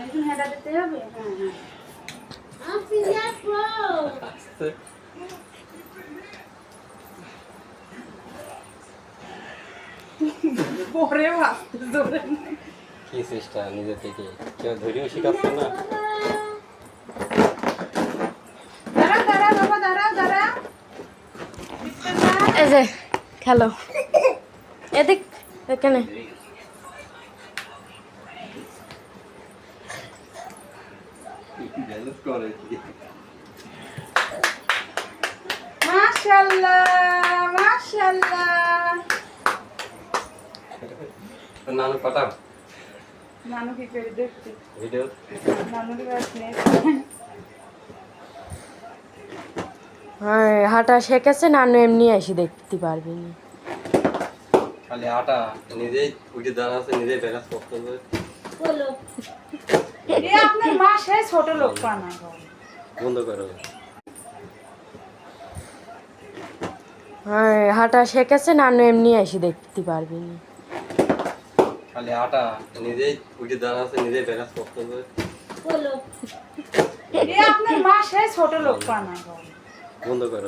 একটু হেঁটা দিতে হবে। আস্তে। পরে ভাসতে জোরে কি চেষ্টা নিজে থেকে কেউ ধরেও শিখাচ্ছে না। দাঁড়া দাঁড়া বাবা দাঁড়া দাঁড়া এই যে খেলো এদিক এখানে মাশাআল্লাহ মাশাআল্লাহ। নানু পাঠাও নানু কি করে দেখতে ভিডিও। নানুর কাছে হ্যাঁ হাঁটা শেখেছে নানু এমনি এসে দেখতে পারবি না। খালি আটা নিজেই উঠে দাঁড়াচ্ছে নিজেই ব্যালেন্স করতে হবে। এ আপনার মা সেই ছোট লোক পানা গো। বন্ধ করো। হ্যাঁ হাঁটা শেখেছে নানু এমনি এসে দেখতে পারবি না। খালি আটা নিজেই উঠে দাঁড়াচ্ছে নিজেই ব্যালেন্স করতে হবে। এ আপনার মা সেই ছোট লোক পানা গো। বন্ধ করো।